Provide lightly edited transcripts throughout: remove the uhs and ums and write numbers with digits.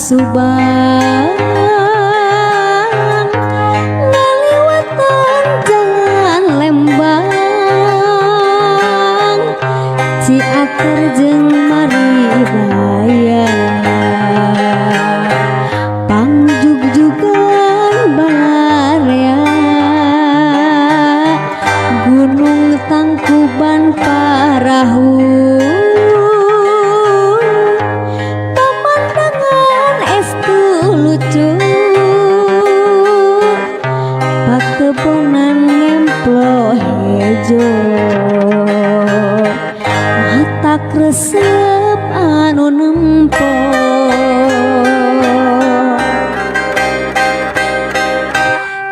Subang ngaliwatan jalan Lembang Ciater jeung Maribaya pangjugjugan Balarea Gunung Tangkuban Parahu pakebonan ngemplo hejo mata kresep anu nempo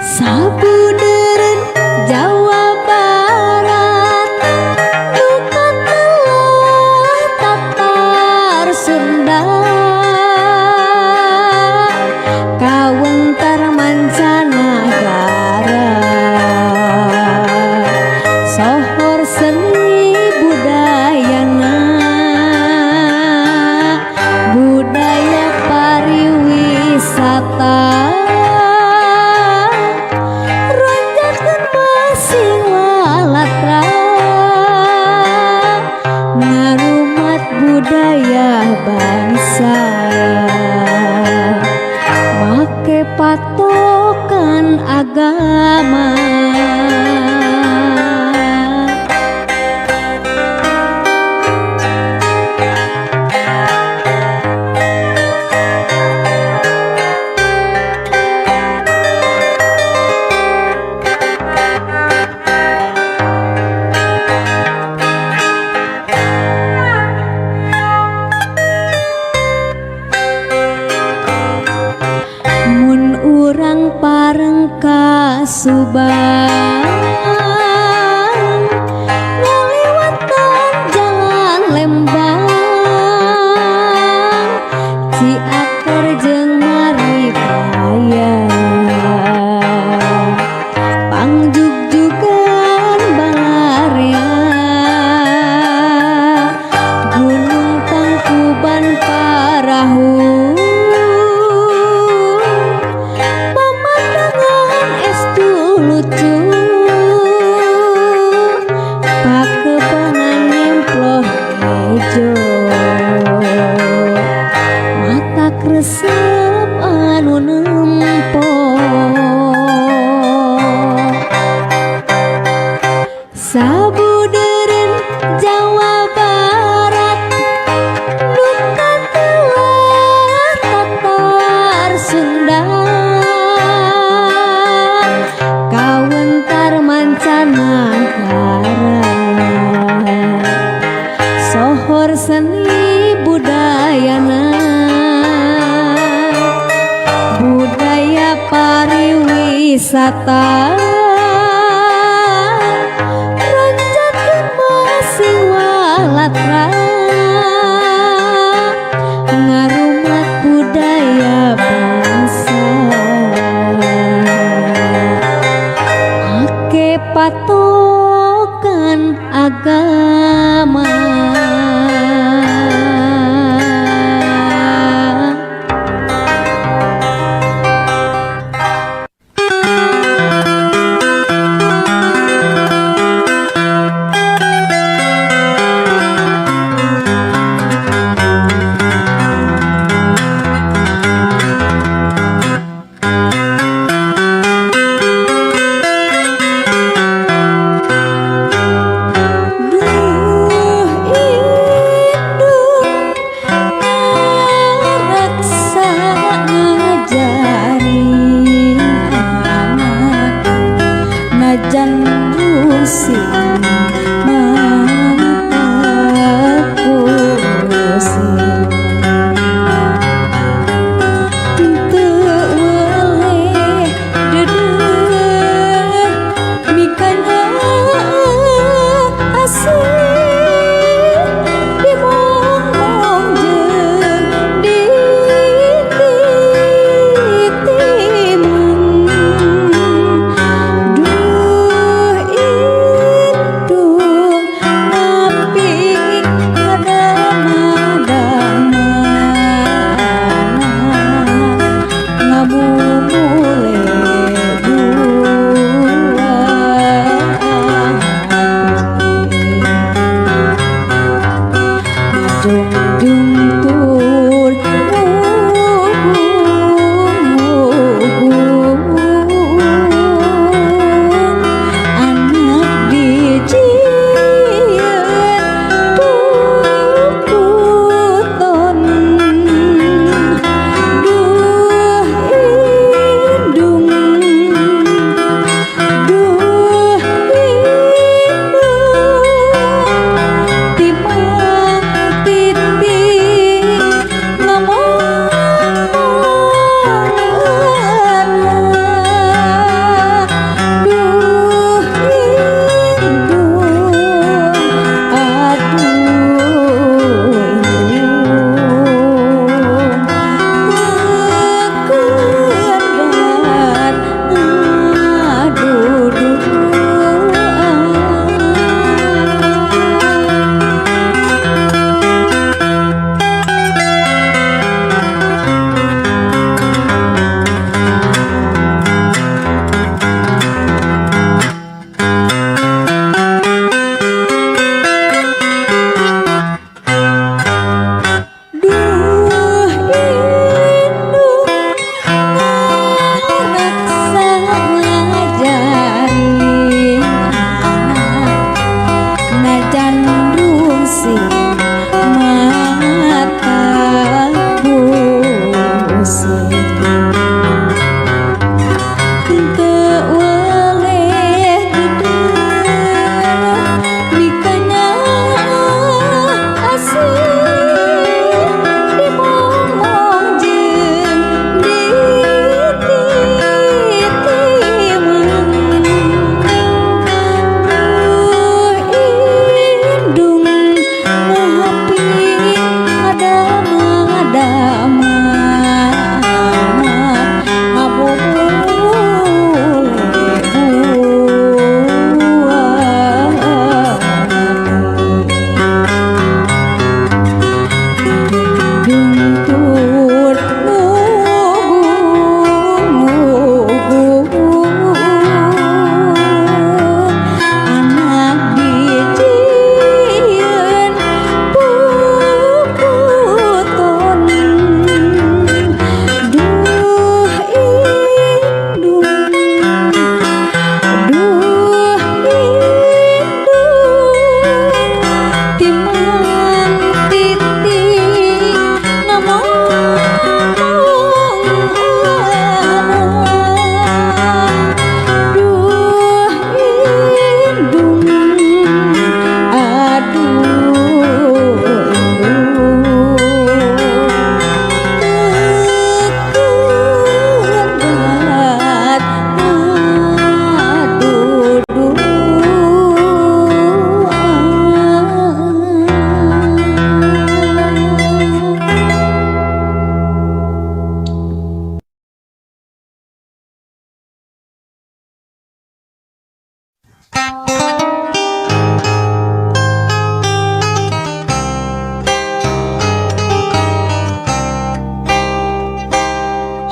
sabudeureun Jawa Barat duka telah Tatar Sunda kawentar mancanagara sohor seni budayana budaya pariwisata ronjakeun masing walatra ngarumat budaya bangsa make patokan agama mun urang pareng ka Subang ngaliwatan jalan Lembang Ciater jeung Maribaya pangjugjugan Balarea Gunung Tangkuban Parahu lucu pakebonan ngemplo hejo mata kresep anu nempo sabudeureun Jawa Barat duka telah Tatar Sunda kawentar mancanagara sohor seni budayana budaya pariwisata ronjakeun masing walatra ngarumat budaya bangsa patokan agama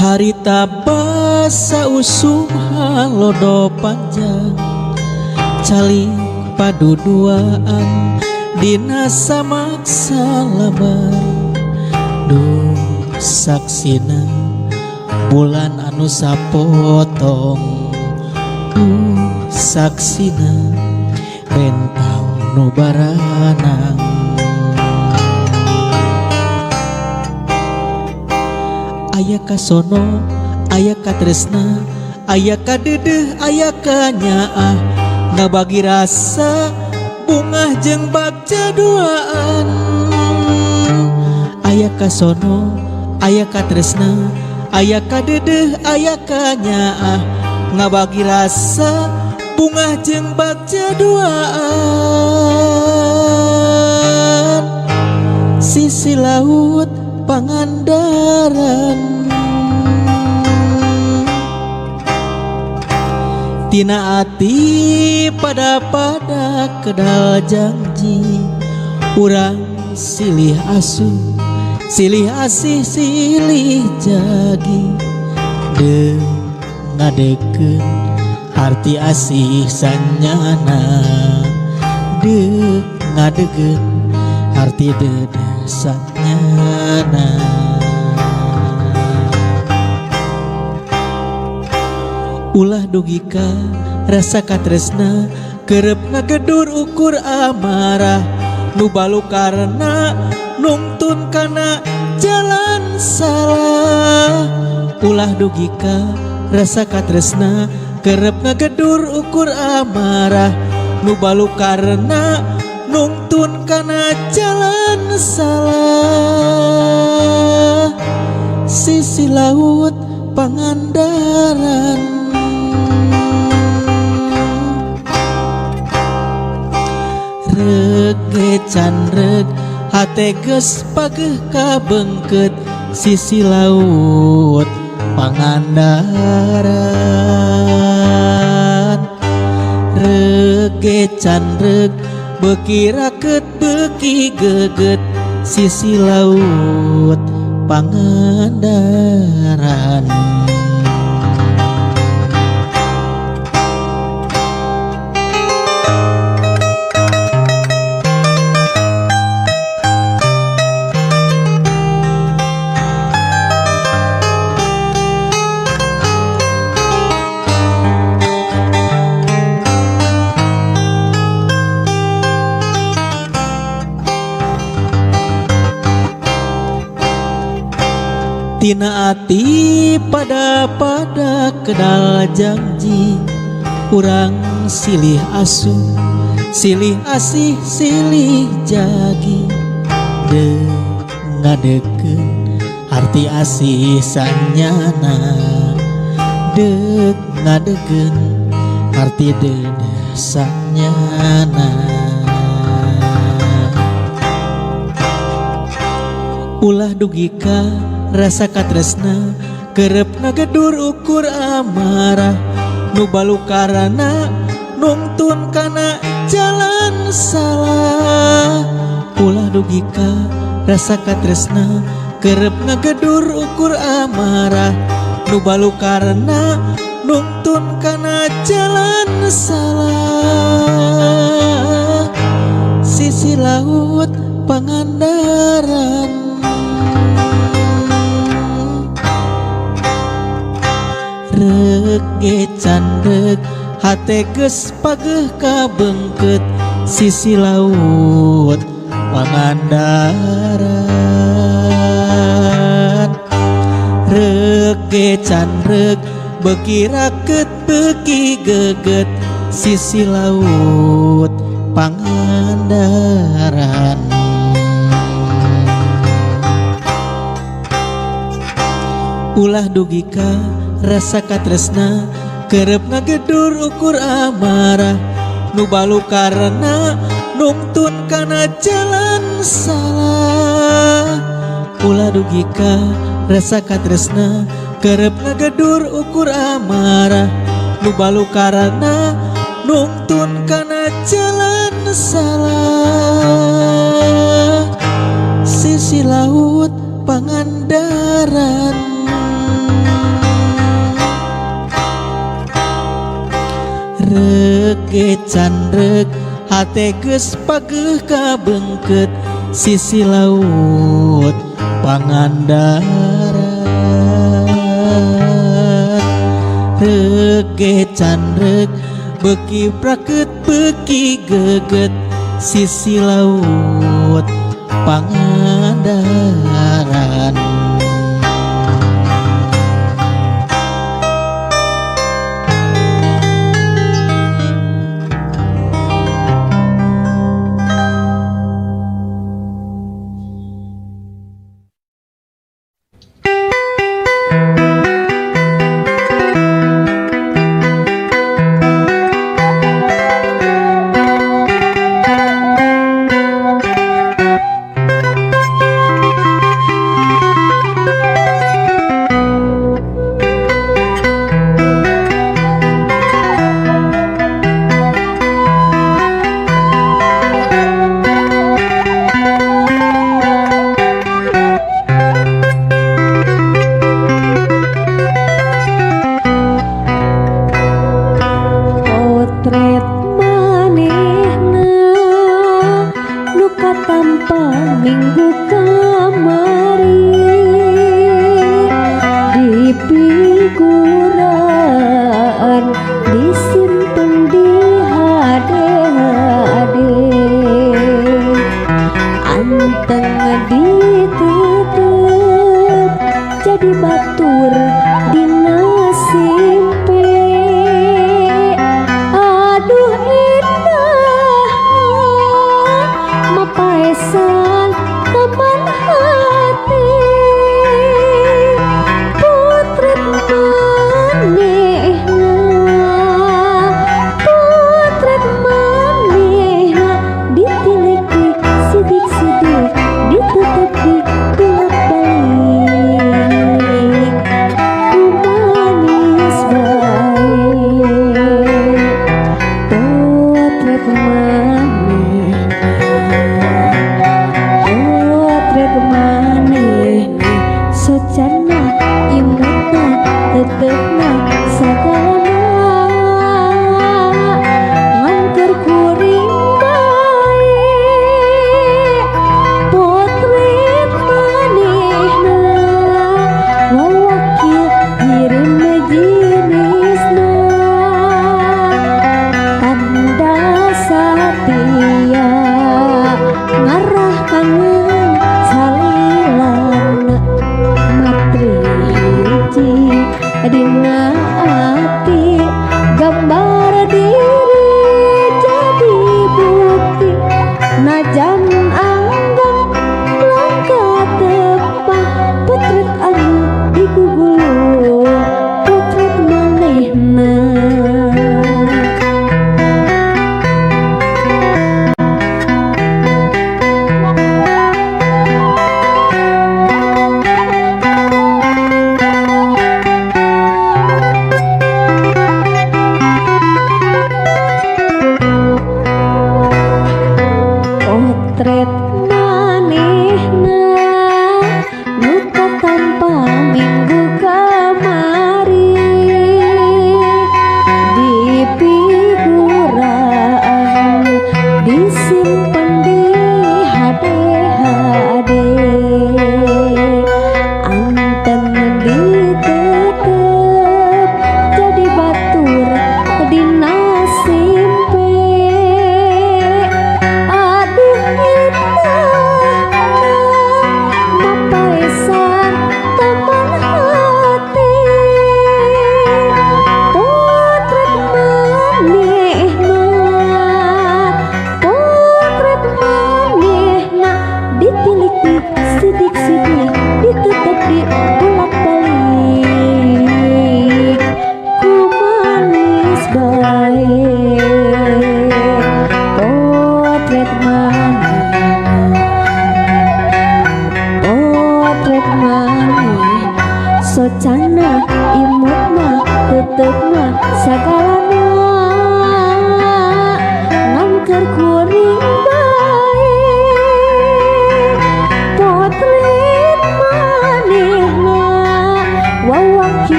Harita basa usum halodo panjang calik paduduaan dina samaksa lamar duh saksina bulan anu sapotong duh saksina rentang nu baranang aya kasono aya katresna aya kadedeh aya kanyaah ngabagi rasa bungah jeung bagja duaan aya kasono aya katresna aya kadedeh aya kanyaah ngabagi rasa bungah jeung bagja duaan sisi laut Pangandaran tina ati pada kedal janji urang silih asuh silih asih silih jagi de ngadekeun arti asih sanyana de ngadekeun arti dedesanyana ulah dugika rasa katresna kerep ngagedur ukur amarah nu balu karena nungtun kana jalan salah ulah dugika rasa katresna kerep ngagedur ukur amarah nu balu karena nungtun kana jalan salah sisi laut Pangandaran rege canreg hate geus pageh kabengkeut sisi laut Pangandaran rege canreg beuki raket beuki geget sisi laut Pangandaran tina ati pada kedal janji urang silih asuh silih asih silih jagi de ngadekeun arti asih sanyana de ngadekeun arti dedesanyana ulah dugika rasa katresna kerep ngagedur ukur amarah nu balu karana nungtun kana jalan salah ulah dugika rasa katresna kerep ngagedur ukur amarah nu balu karana nungtun kana jalan salah sisi laut Pangandaran rege candeg hate geus pageh kabengkeut sisi laut Pangandaran rege candeg beuki raket beuki geget sisi laut Pangandaran ulah dugika rasa katresna kerep ngagedur ukur amarah nu balu karena nungtun kana jalan salah ulah dugika rasa katresna kerep ngagedur ukur amarah nu balu karena nungtun kana jalan salah sisi laut Pangandaran rege candreg hate geus pageuh kabengkeut sisi laut Pangandaran rege candreg beki prakeut beki geget sisi laut Pangandaran.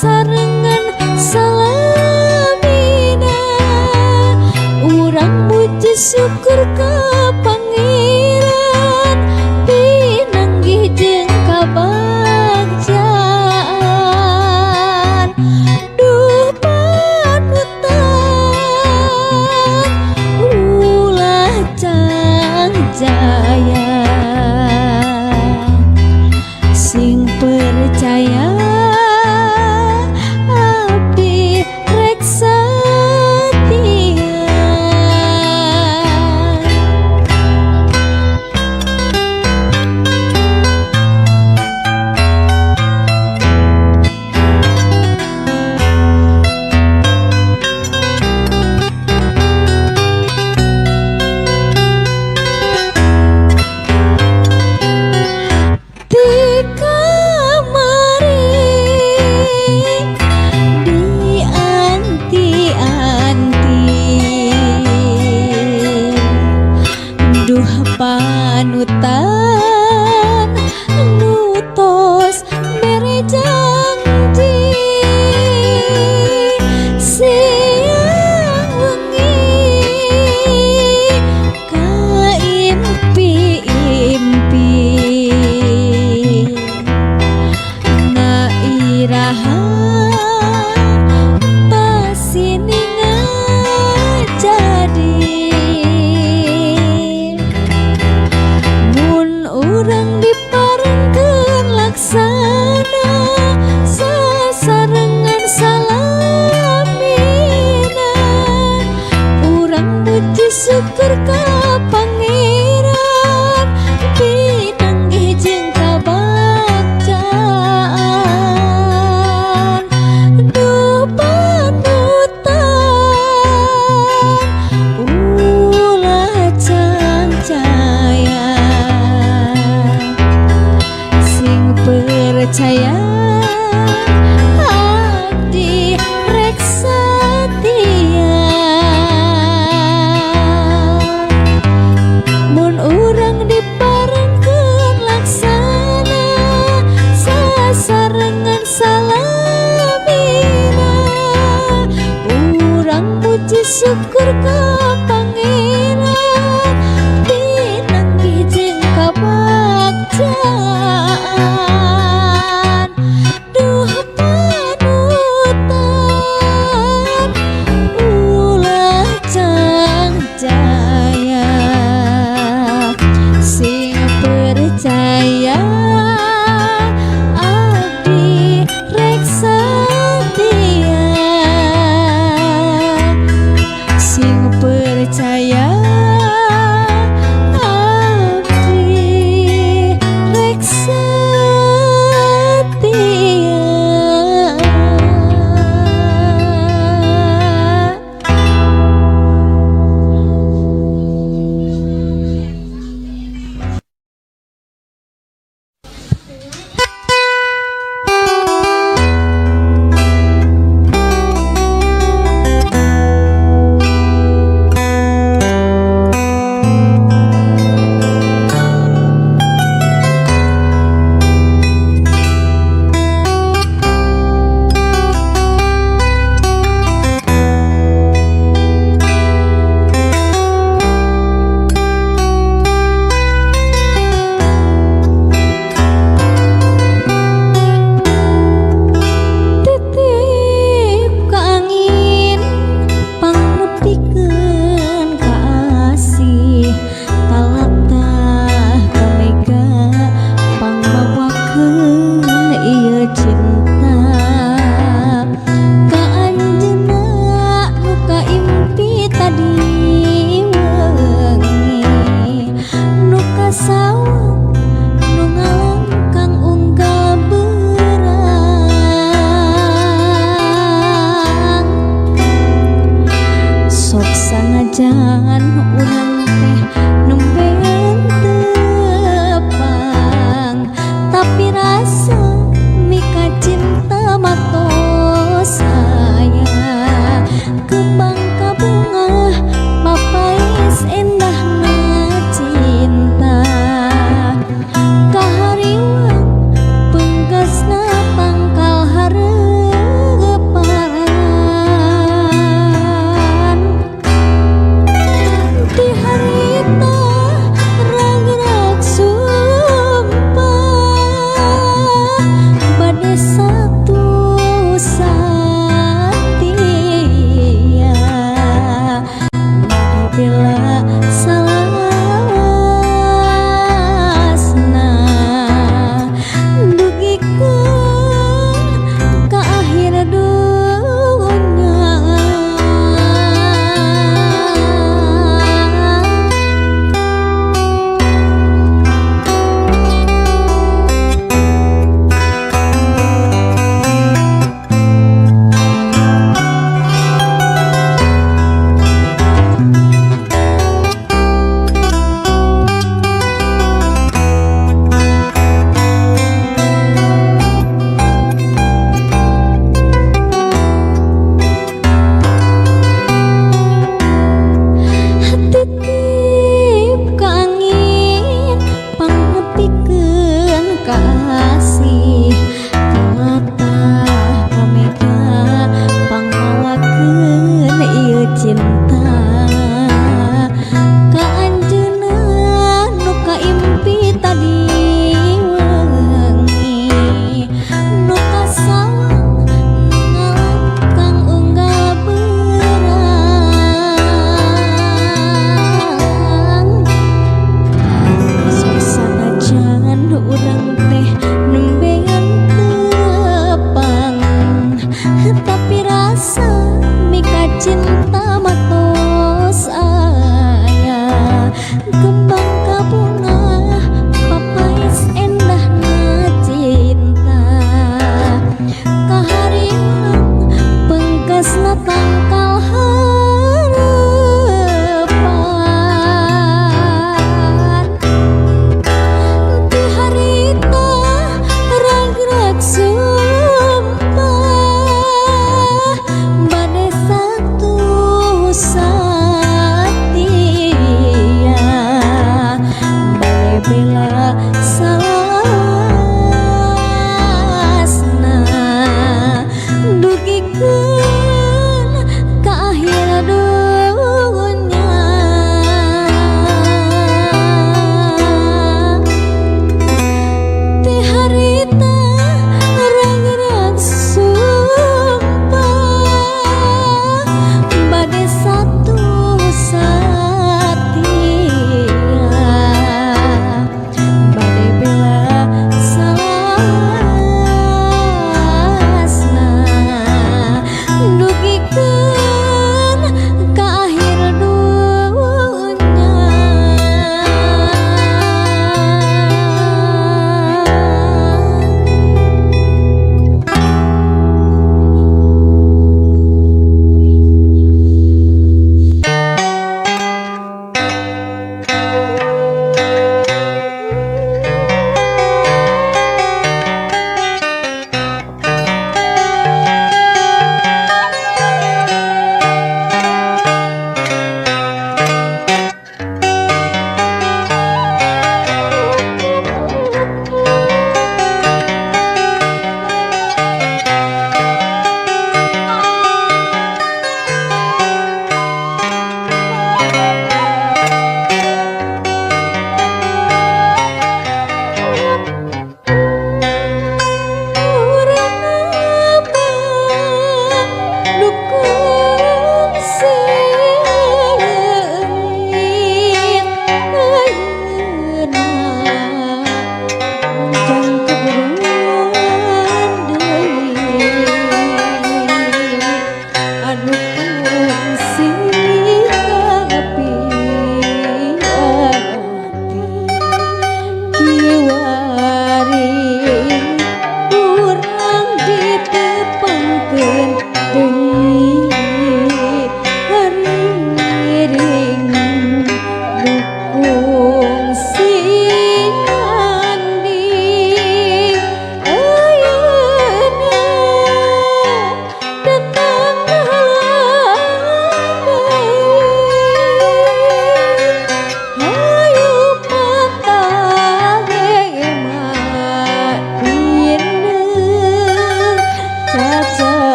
sasarengan salamina urang muji syukur ka Pangeran pinanggih jeung kabagjaan duh panutan ulah jaya sing percaya abdi rek satia. Panutan nutos mere janji siang wengi kaimpi-impi ngairaha pasininga jadi urang diparengkeun laksana sasarengan salamina urang muji syukur ka Pangeran pinanggih jeung kabagjaan duh panutan ulah cancaya percaya abdi rek satia mun urang diparengkeun laksana sasarengan salamina urang muji syukur ka Pangeran pinanggih jeung kabagjaan duh panutan ulah jaya sing percaya abdi rek satia sing percaya abdi rek sanajan urang teh nemben tepang tapi rasa mika cinta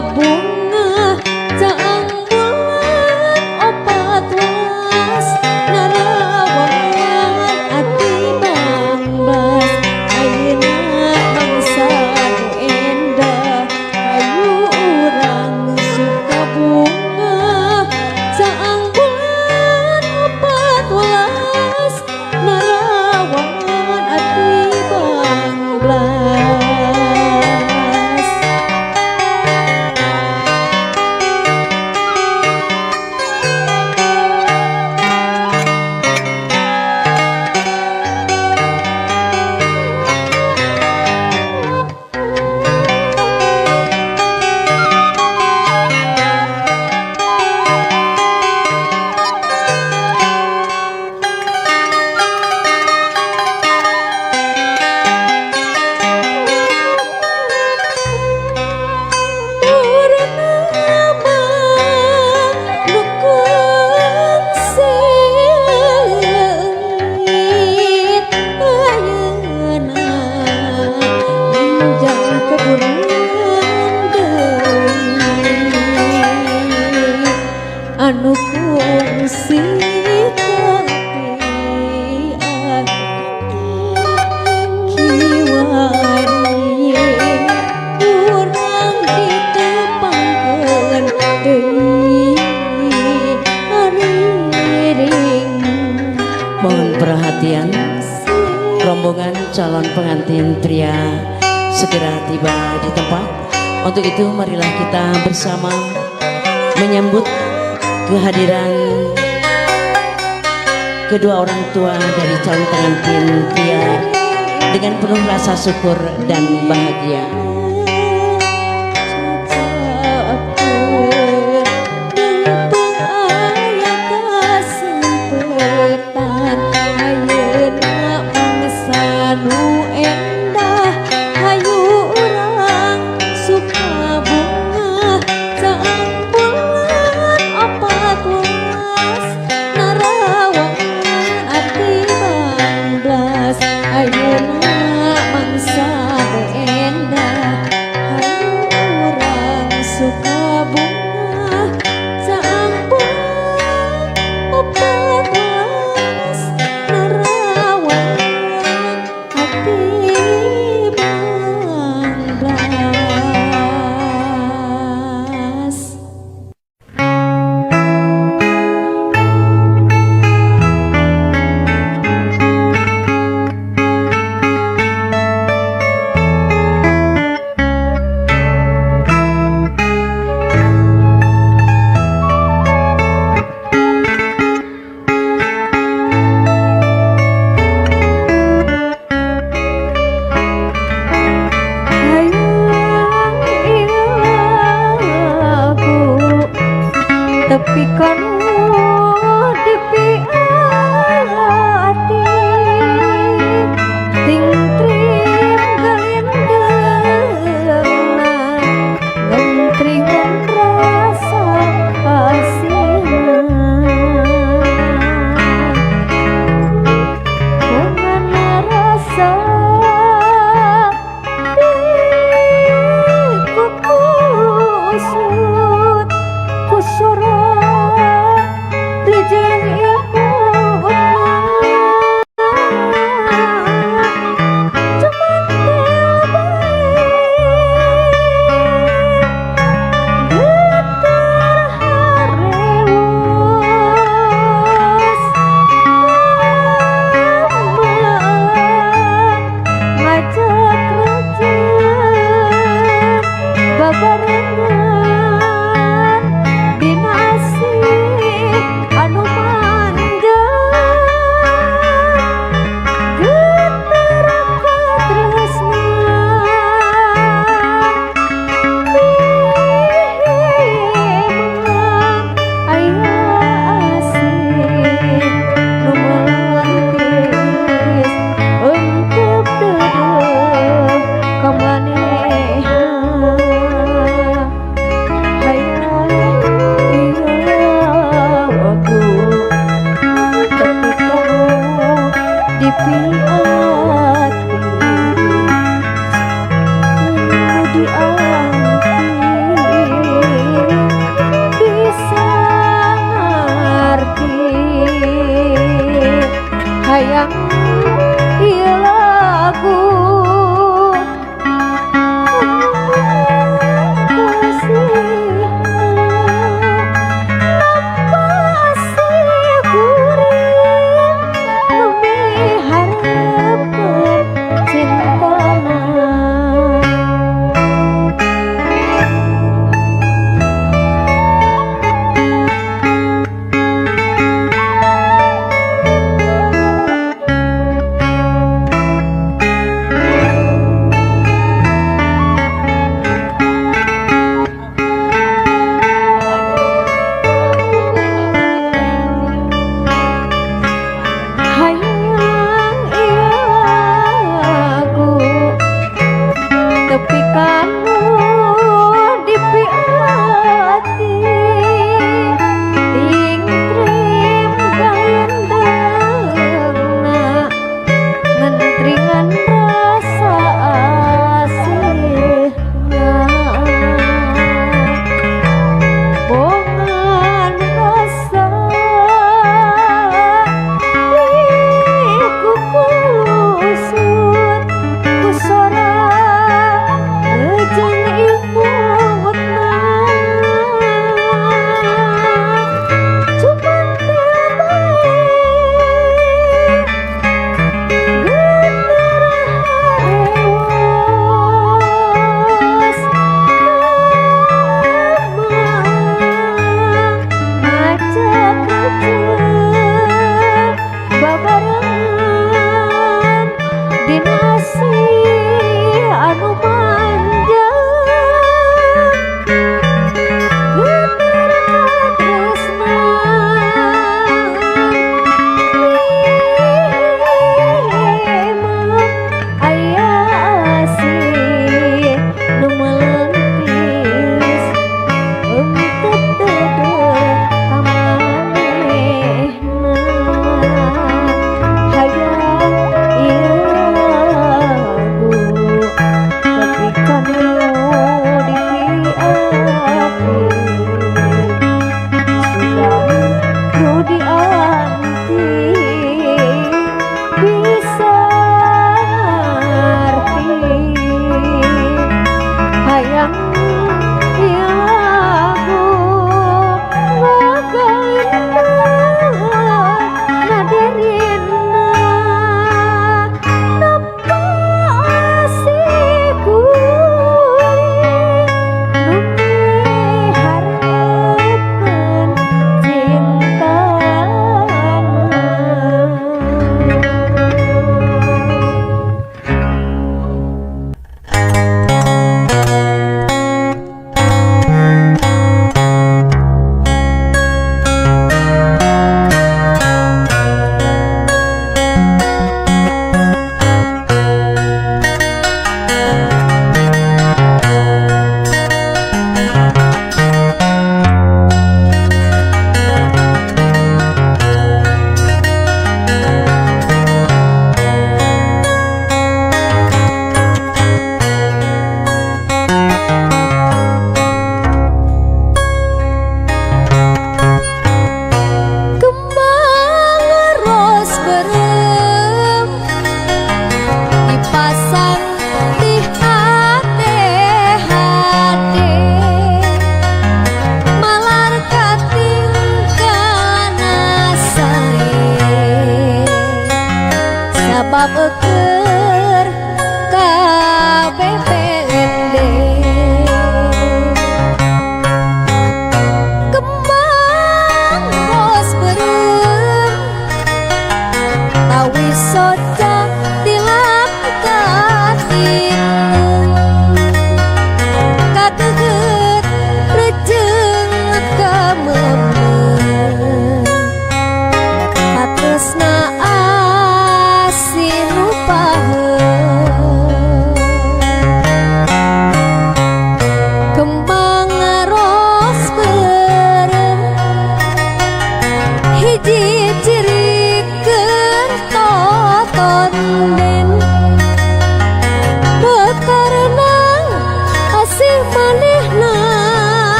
bunga caang bulan opat was narawangan ati banglas ayeuna bangsa nu endah ayu urang suka bunga caang bulan opat was narawangan ati banglas. Anu kungsi kapian kiwani urang ditepangkeun deui hariring. Mohon perhatian, rombongan calon pengantin pria segera tiba di tempat. Untuk itu marilah kita bersama menyambut kehadiran kedua orang tua dari calon pengantin pria dengan penuh rasa syukur dan bahagia. Ayeuna mangsa endah hayu urang suka bunga caang bulan opat was narawangan hati banglas. Tapi kanu dipiati ting trim galendeuna ngentringan rasa kasihna dengan rasa dikukusut kusuran dijeng ibu cuman getar harewas ngajak rejek babarengan dinasih anu manja getar katresnan bihiman aya asih nu melengkis engkep dedeuh kamanehan.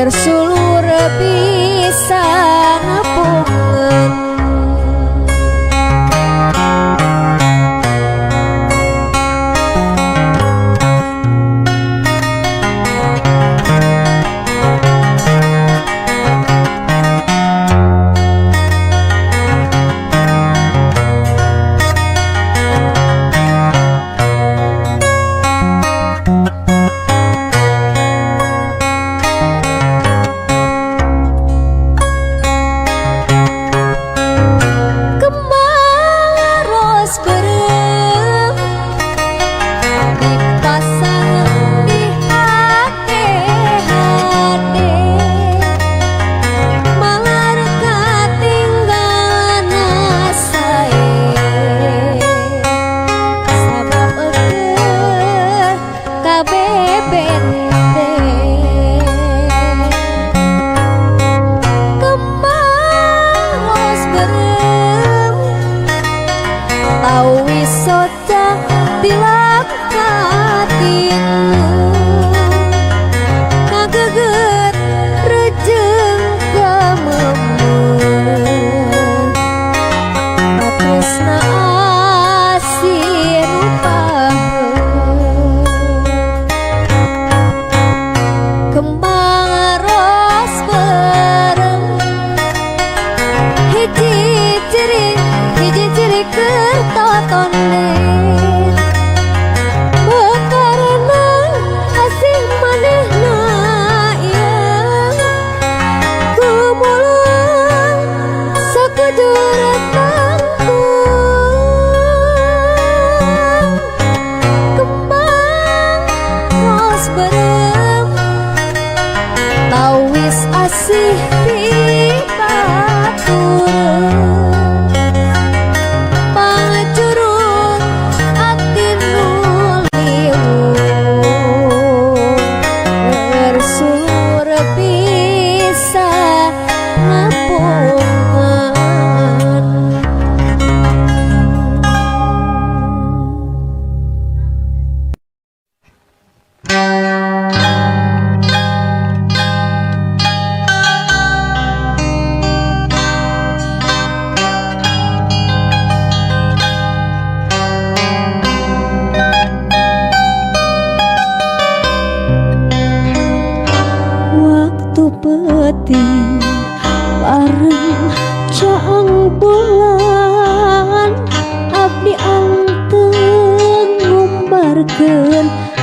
sulur bisa ngapunten.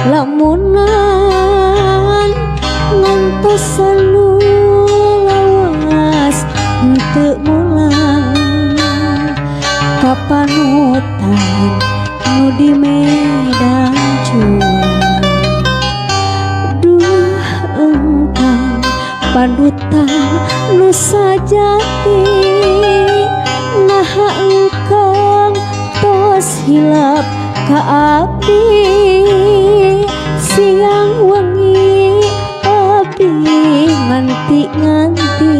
Lamunan ngantos anu lawas henteu mulang kapanutan nu di medan juang. Duh engkang panutan nu sajati, naha engkang tos hilap ka abdi. Siang wengi abdi nganti-nganti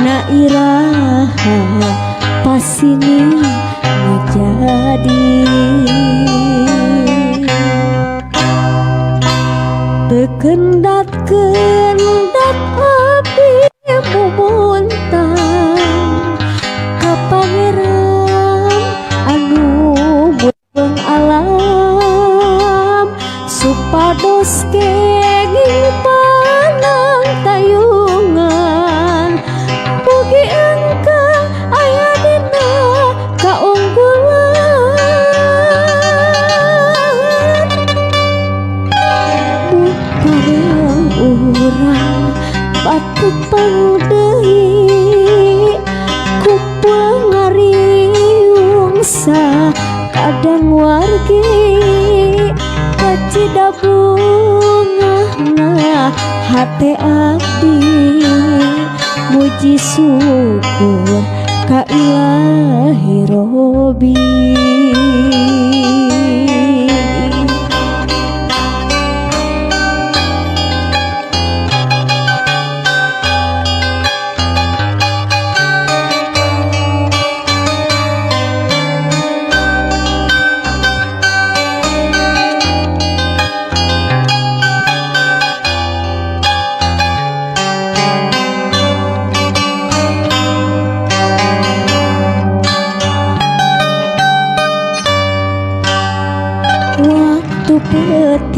na iraha pasini ngajadi. Tekendat-kendat abdi mumuntan ka pangeran anu muteng alam, supados kenging panang tayungan mugi engkang aya dina kaunggulan. Mupareng urang batu pangdeui ku pangariung sa kadang wargi kacida bungahna hate abdi muji syukur ka Ilahi Robi.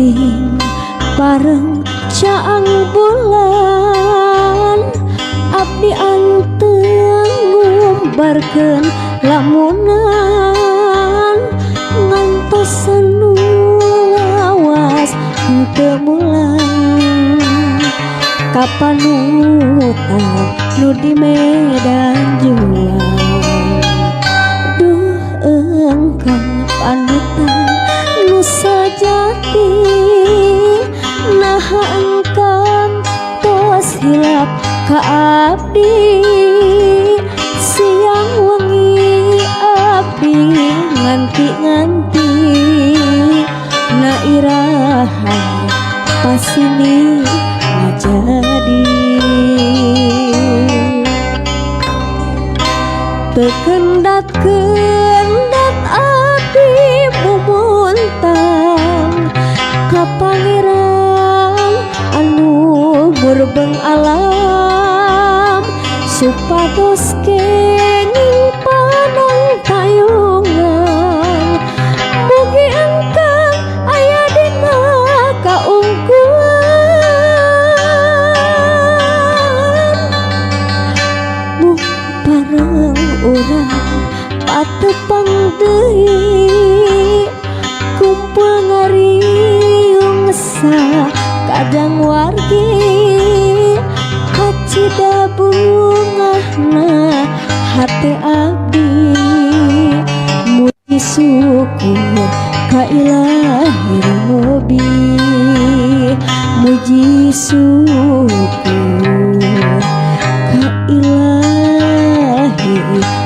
teuing bareng caang bulan abdi anteng ngumbarkeun lamunan ngantos anu lawas henteu mulang kapanutan nu di Medan Juang duh engkang panutan nu sajati naha engkang tos hilap ka abdi siang wengi abdi nganti-nganti na iraha pasini ngajadi tekendat-kendat abdi mumuntang ka pangeran anu murbeng alam supados kenging panongtayungan mugi engkang aya dina kaungkulan muh pareng urang patepang deui kumpul ngariung sa kadang wargi kacida bungahna hate abdi muji syukur ka Ilahi Robbi muji syukur ka Ilahi Robbi.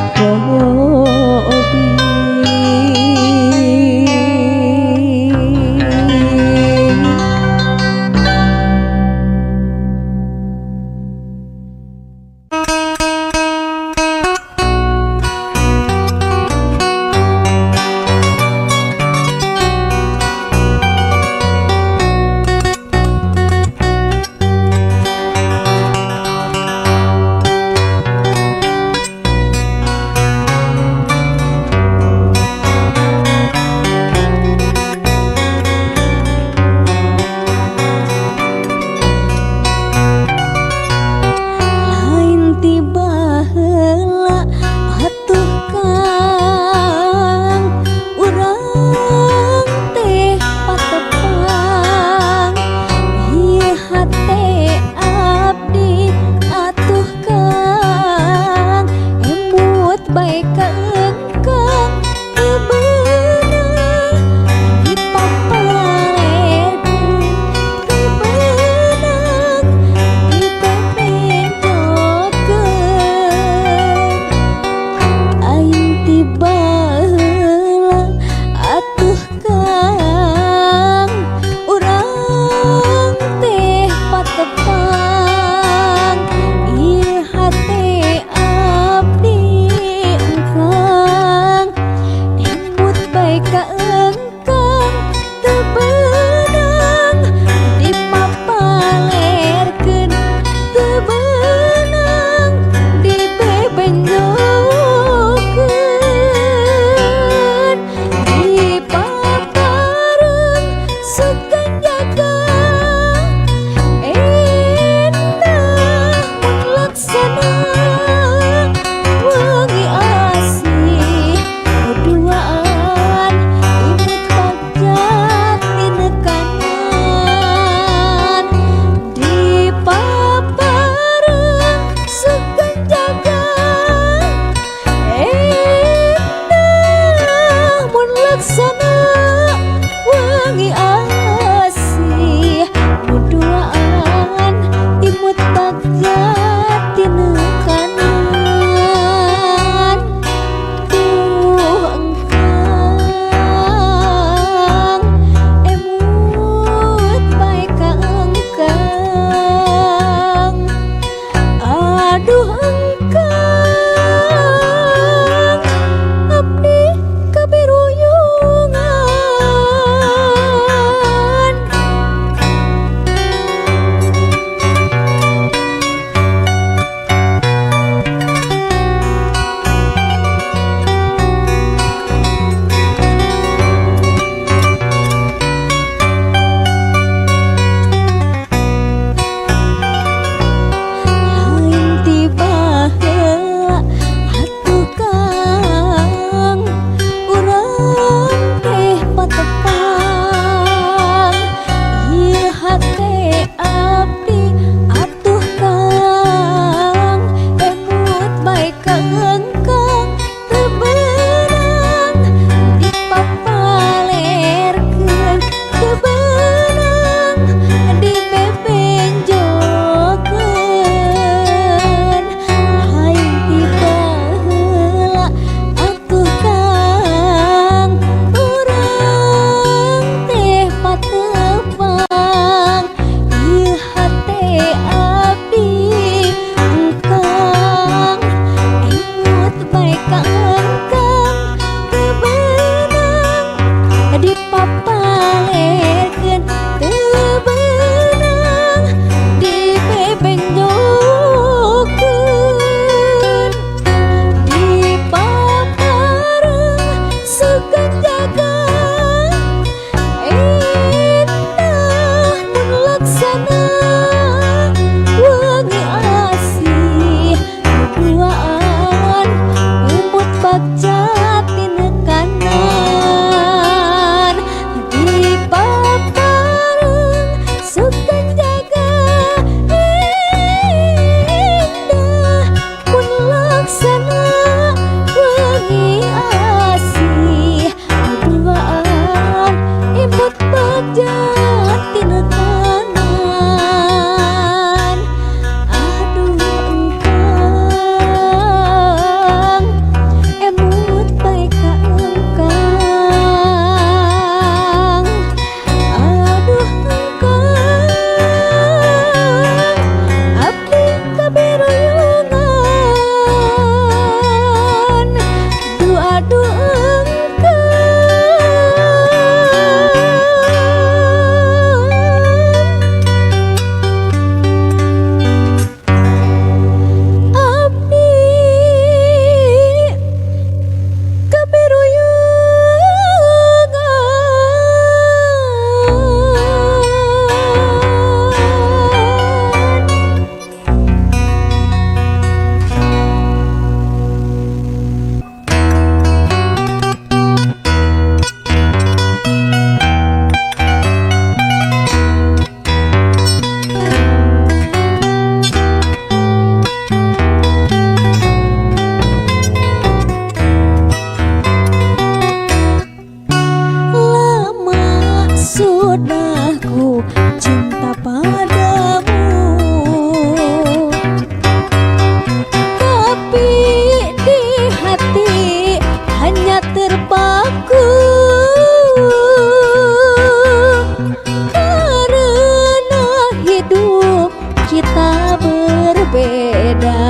kita berbeda.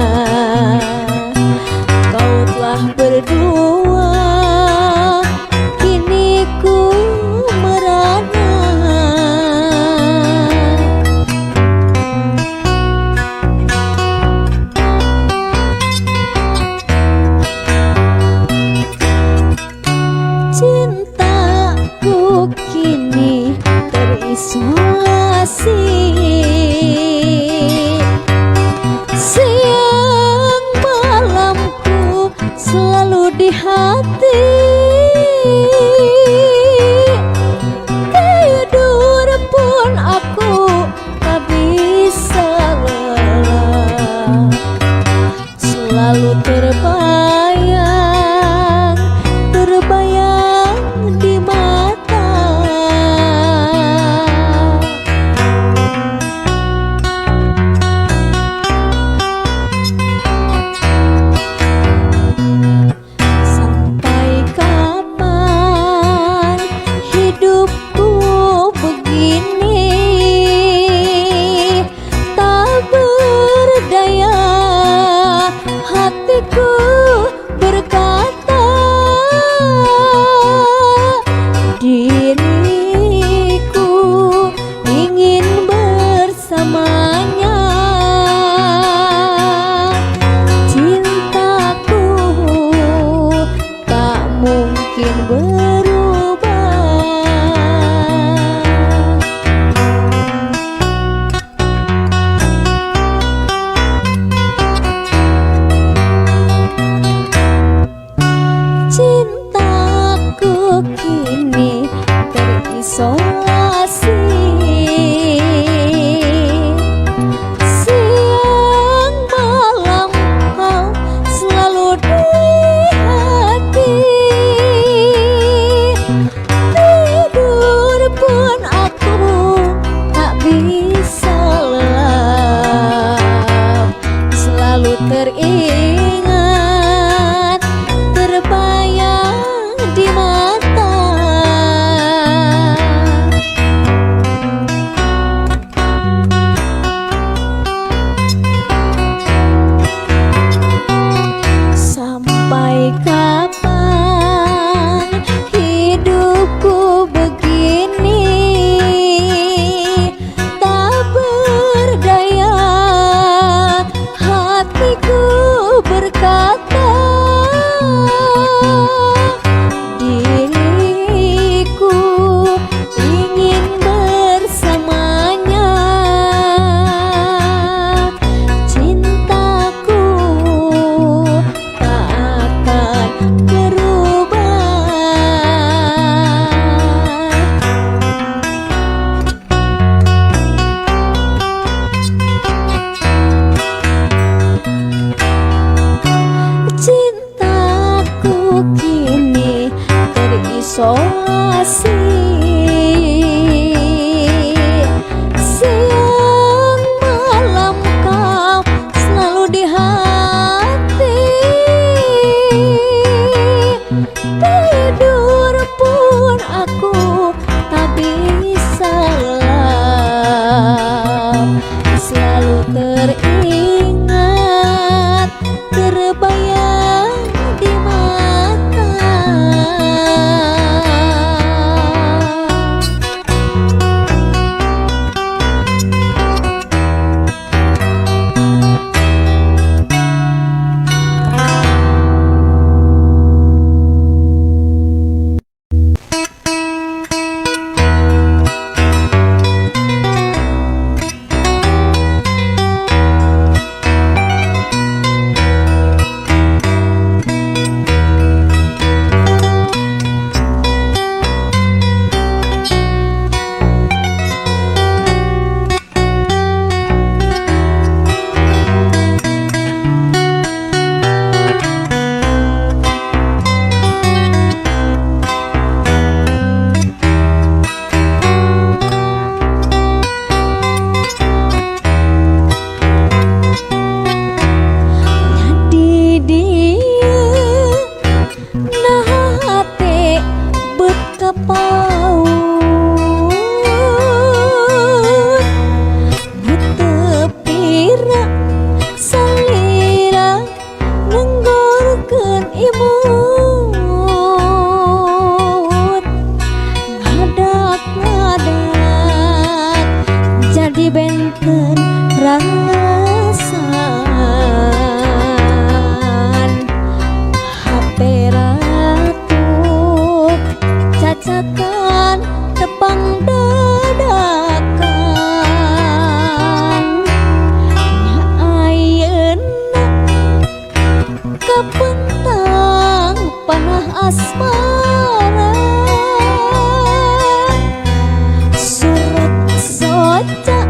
Kau telah berdua, kini ku merana. Cintaku kini terisolasi, siang malamku selalu di hati. Tidur pun aku tak bisa lelah, selalu terbayang, terbayang di mata. Sampai kapan hidupku begini, tak berdaya hatiku berkata, diriku ingin bersamanya. Cintaku tak mungkin berubah. Cintaku kini terisolasi, siang malam kau selalu di hati. Tidur pun aku tak bisa lelap, selalu teringat, terbayang di mata. Sampai kapan hidupku begini, tak berdaya hatiku berkata, diriku ingin bersamanya. Cintaku tak akan berubah. Cintaku kini terisolasi, siang malam kau selalu di hati. Tidur pun aku tak bisa lelap, selalu teringat, terbayang di mata. rasan HP ratu cacakan tepang dadakan ayeuna kepentang panah asmara surat soca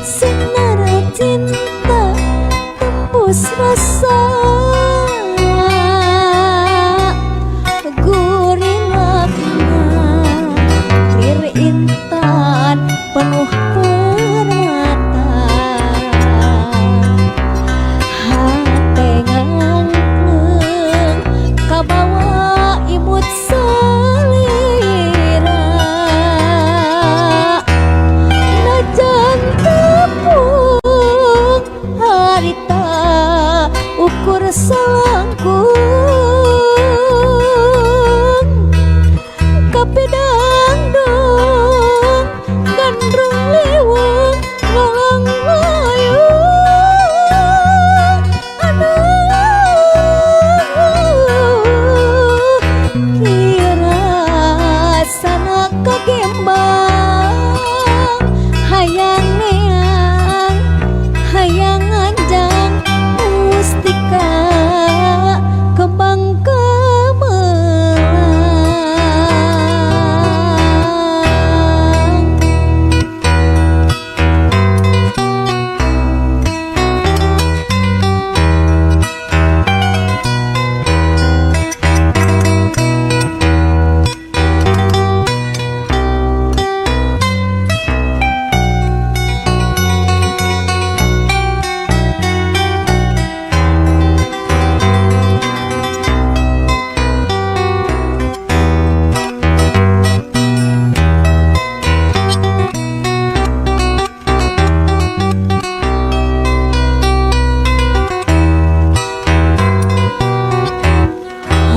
sinar cinta tembus rasa gurilakna lir intan penuh permata hate ngangkleng kabawa imut salira najan tepung harita ukur selangkung kapedang dong gandrung liwung ngalang layung aduh kira sana kagembang hayang neang hayang anjang mustika kembang kemelang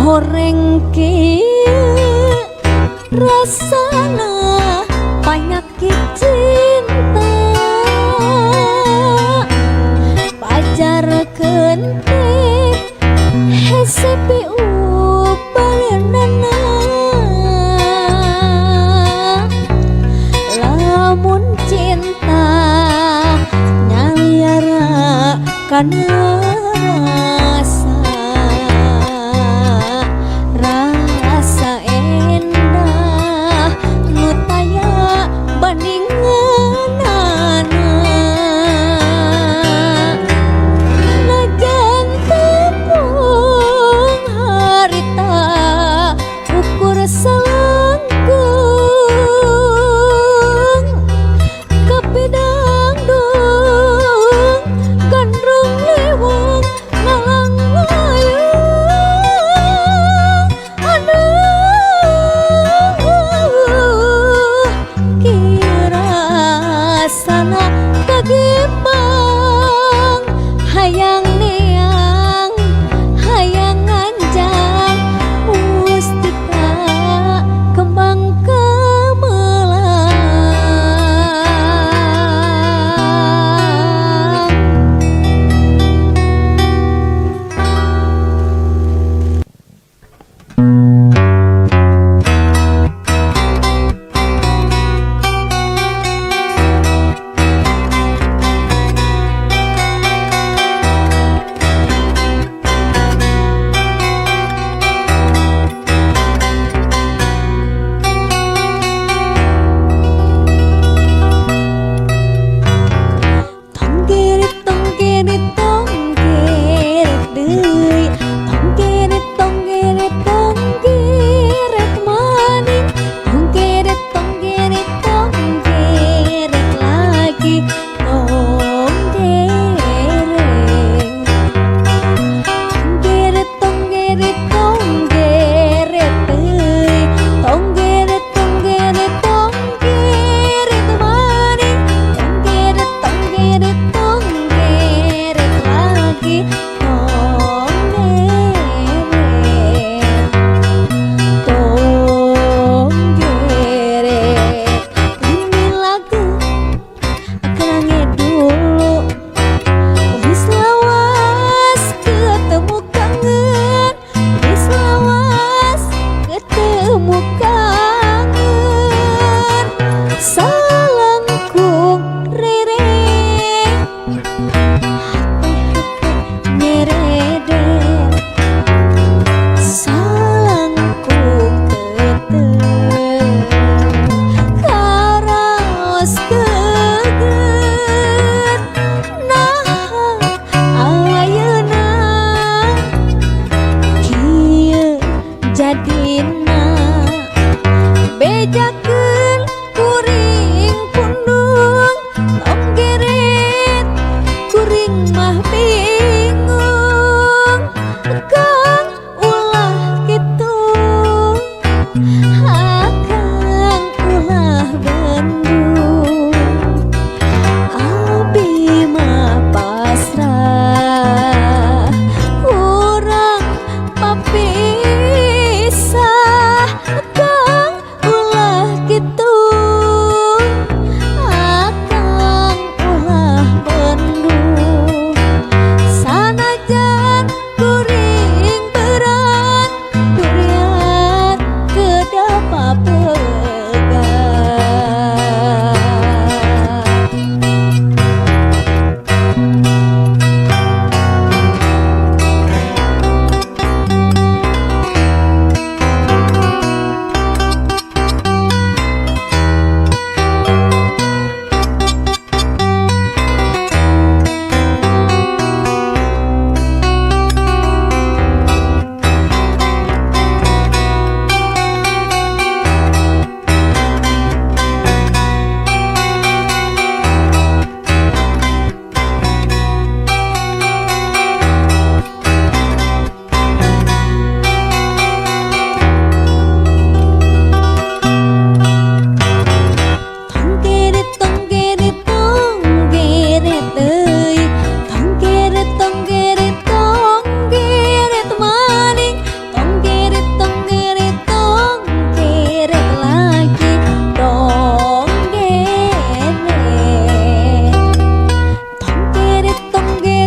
horeng kieu rasana panyakit cinta pajarkeun teh hese piuk balenana lamun cinta nyaliara kana rasa endah nu taya bandinganana najan tepung harita ukur selangkung kapedang dong gandrung liwung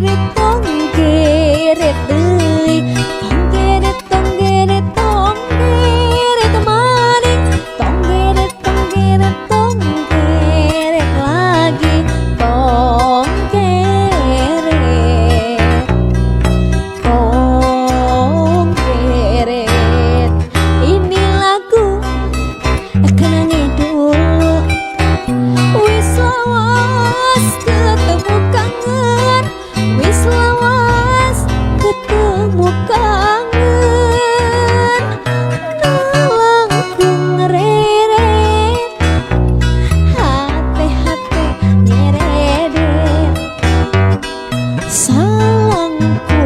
tong geret deui tong geret maning tong geret lagi tong geret ini lagu kenang dulu wis lawas ketemu kangen wis lawas ketemu kangen nalangku ngereret hati nyeredet salangku